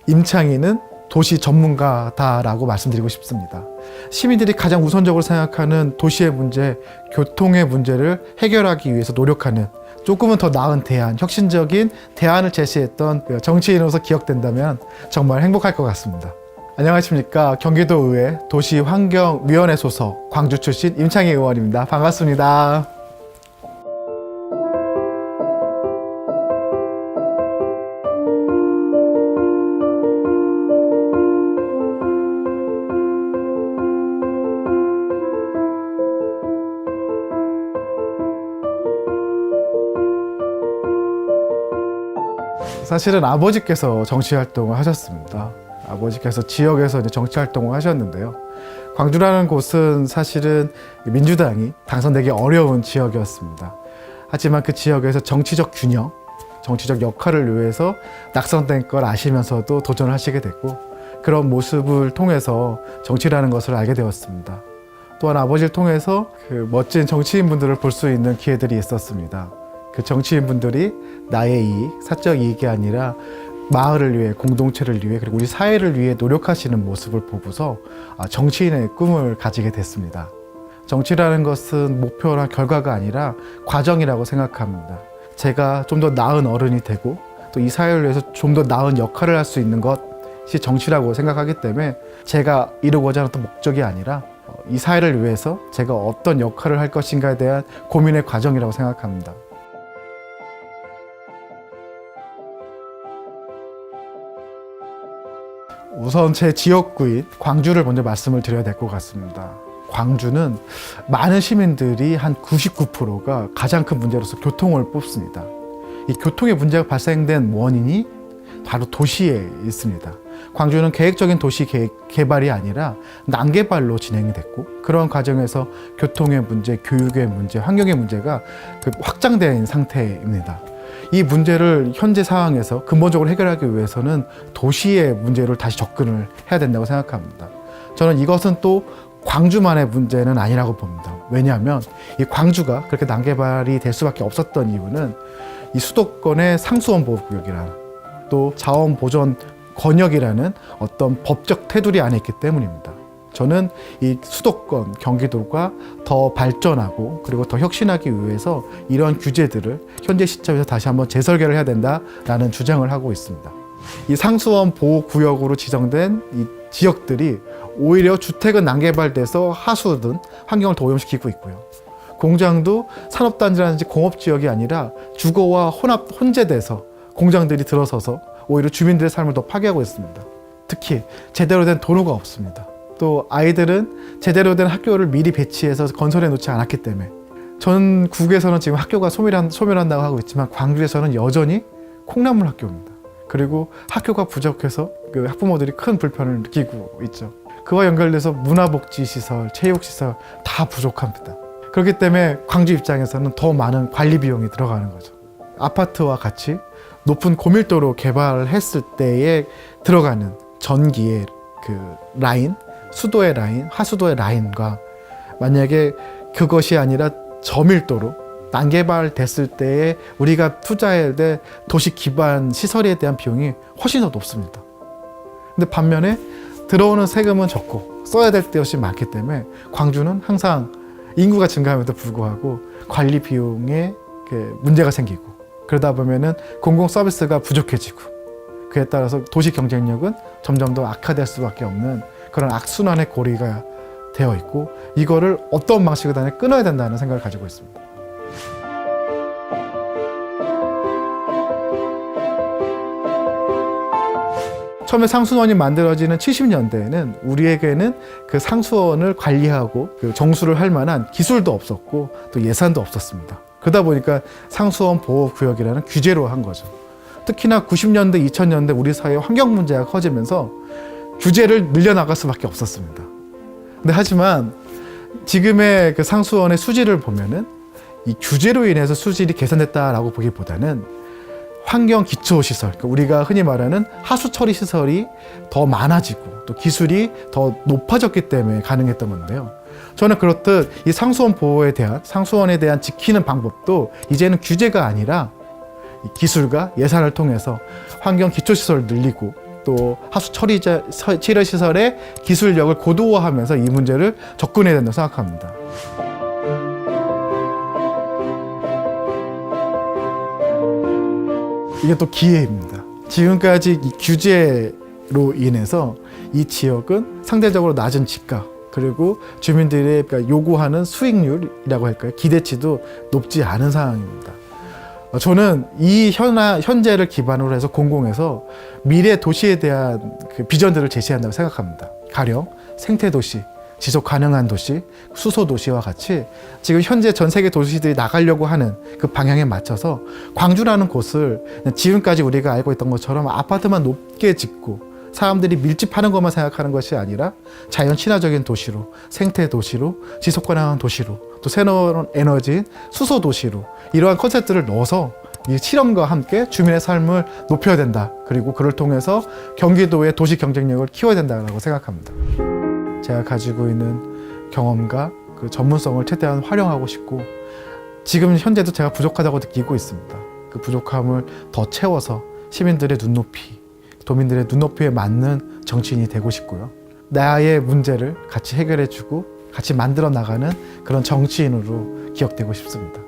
임창희는 도시 전문가다라고 말씀드리고 싶습니다. 시민들이 가장 우선적으로 생각하는 도시의 문제, 교통의 문제를 해결하기 위해서 노력하는 조금은 더 나은 대안, 혁신적인 대안을 제시했던 정치인으로서 기억된다면 정말 행복할 것 같습니다. 안녕하십니까. 경기도의회 도시환경위원회 소속 광주 출신 임창희 의원입니다. 반갑습니다. 사실은 아버지께서 정치활동을 하셨습니다. 아버지께서 지역에서 정치활동을 하셨는데요. 광주라는 곳은 사실은 민주당이 당선되기 어려운 지역이었습니다. 하지만 그 지역에서 정치적 균형, 정치적 역할을 위해서 낙선된 걸 아시면서도 도전을 하시게 됐고, 그런 모습을 통해서 정치라는 것을 알게 되었습니다. 또한 아버지를 통해서 그 멋진 정치인분들을 볼 수 있는 기회들이 있었습니다. 그 정치인분들이 나의 이익, 사적 이익이 아니라 마을을 위해, 공동체를 위해, 그리고 우리 사회를 위해 노력하시는 모습을 보고서 정치인의 꿈을 가지게 됐습니다. 정치라는 것은 목표나 결과가 아니라 과정이라고 생각합니다. 제가 좀 더 나은 어른이 되고 또 이 사회를 위해서 좀 더 나은 역할을 할 수 있는 것이 정치라고 생각하기 때문에 제가 이루고자 하는 어떤 목적이 아니라 이 사회를 위해서 제가 어떤 역할을 할 것인가에 대한 고민의 과정이라고 생각합니다. 우선 제 지역구인 광주를 먼저 말씀을 드려야 될 것 같습니다. 광주는 많은 시민들이 한 99%가 가장 큰 문제로서 교통을 뽑습니다. 이 교통의 문제가 발생된 원인이 바로 도시에 있습니다. 광주는 계획적인 도시 개발이 아니라 난개발로 진행이 됐고, 그런 과정에서 교통의 문제, 교육의 문제, 환경의 문제가 확장된 상태입니다. 이 문제를 현재 상황에서 근본적으로 해결하기 위해서는 도시의 문제를 다시 접근을 해야 된다고 생각합니다. 저는 이것은 또 광주만의 문제는 아니라고 봅니다. 왜냐하면 이 광주가 그렇게 난개발이 될 수밖에 없었던 이유는 이 수도권의 상수원 보호구역이라는 또 자원보전 권역이라는 어떤 법적 테두리 안에 있기 때문입니다. 저는 이 수도권, 경기도가 더 발전하고 그리고 더 혁신하기 위해서 이러한 규제들을 현재 시점에서 다시 한번 재설계를 해야 된다라는 주장을 하고 있습니다. 이 상수원 보호구역으로 지정된 이 지역들이 오히려 주택은 난개발돼서 하수든 환경을 더 오염시키고 있고요. 공장도 산업단지라든지 공업지역이 아니라 주거와 혼재돼서 공장들이 들어서서 오히려 주민들의 삶을 더 파괴하고 있습니다. 특히 제대로 된 도로가 없습니다. 또 아이들은 제대로 된 학교를 미리 배치해서 건설해 놓지 않았기 때문에, 전국에서는 지금 학교가 소멸한다고 하고 있지만 광주에서는 여전히 콩나물 학교입니다. 그리고 학교가 부족해서 그 학부모들이 큰 불편을 느끼고 있죠. 그와 연결돼서 문화복지시설, 체육시설 다 부족합니다. 그렇기 때문에 광주 입장에서는 더 많은 관리 비용이 들어가는 거죠. 아파트와 같이 높은 고밀도로 개발을 했을 때에 들어가는 전기의 그 라인, 수도의 라인, 하수도의 라인과 만약에 그것이 아니라 저밀도로 난개발 됐을 때에 우리가 투자해야 될 도시 기반 시설에 대한 비용이 훨씬 더 높습니다. 근데 반면에 들어오는 세금은 적고 써야 될 것이 많기 때문에 광주는 항상 인구가 증가함에도 불구하고 관리 비용에 문제가 생기고, 그러다 보면은 공공 서비스가 부족해지고, 그에 따라서 도시 경쟁력은 점점 더 악화될 수밖에 없는 그런 악순환의 고리가 되어 있고, 이거를 어떤 방식으로든 끊어야 된다는 생각을 가지고 있습니다. 처음에 상수원이 만들어지는 70년대에는 우리에게는 그 상수원을 관리하고 그 정수를 할 만한 기술도 없었고 또 예산도 없었습니다. 그러다 보니까 상수원 보호구역이라는 규제로 한 거죠. 특히나 90년대, 2000년대 우리 사회 환경 문제가 커지면서 규제를 늘려나갈 수밖에 없었습니다. 근데 하지만 지금의 그 상수원의 수질을 보면은 이 규제로 인해서 수질이 개선됐다라고 보기보다는 환경 기초 시설, 그러니까 우리가 흔히 말하는 하수 처리 시설이 더 많아지고 또 기술이 더 높아졌기 때문에 가능했던 건데요. 저는 그렇듯 이 상수원에 대한 지키는 방법도 이제는 규제가 아니라 기술과 예산을 통해서 환경 기초 시설을 늘리고 또 하수 처리 시설의 기술력을 고도화하면서 이 문제를 접근해야 된다고 생각합니다. 이게 또 기회입니다. 지금까지 이 규제로 인해서 이 지역은 상대적으로 낮은 집값 그리고 주민들의 그러니까 요구하는 수익률이라고 할까요? 기대치도 높지 않은 상황입니다. 저는 이 현재를 기반으로 해서 공공에서 미래 도시에 대한 그 비전들을 제시한다고 생각합니다. 가령 생태도시, 지속 가능한 도시, 수소 도시와 같이 지금 현재 전 세계 도시들이 나가려고 하는 그 방향에 맞춰서 광주라는 곳을 지금까지 우리가 알고 있던 것처럼 아파트만 높게 짓고 사람들이 밀집하는 것만 생각하는 것이 아니라 자연 친화적인 도시로, 생태 도시로, 지속 가능한 도시로, 또 새로운 에너지인 수소 도시로 이러한 컨셉들을 넣어서 이 실험과 함께 주민의 삶을 높여야 된다. 그리고 그를 통해서 경기도의 도시 경쟁력을 키워야 된다고 생각합니다. 제가 가지고 있는 경험과 그 전문성을 최대한 활용하고 싶고 지금 현재도 제가 부족하다고 느끼고 있습니다. 그 부족함을 더 채워서 시민들의 눈높이, 도민들의 눈높이에 맞는 정치인이 되고 싶고요. 나의 문제를 같이 해결해주고 같이 만들어 나가는 그런 정치인으로 기억되고 싶습니다.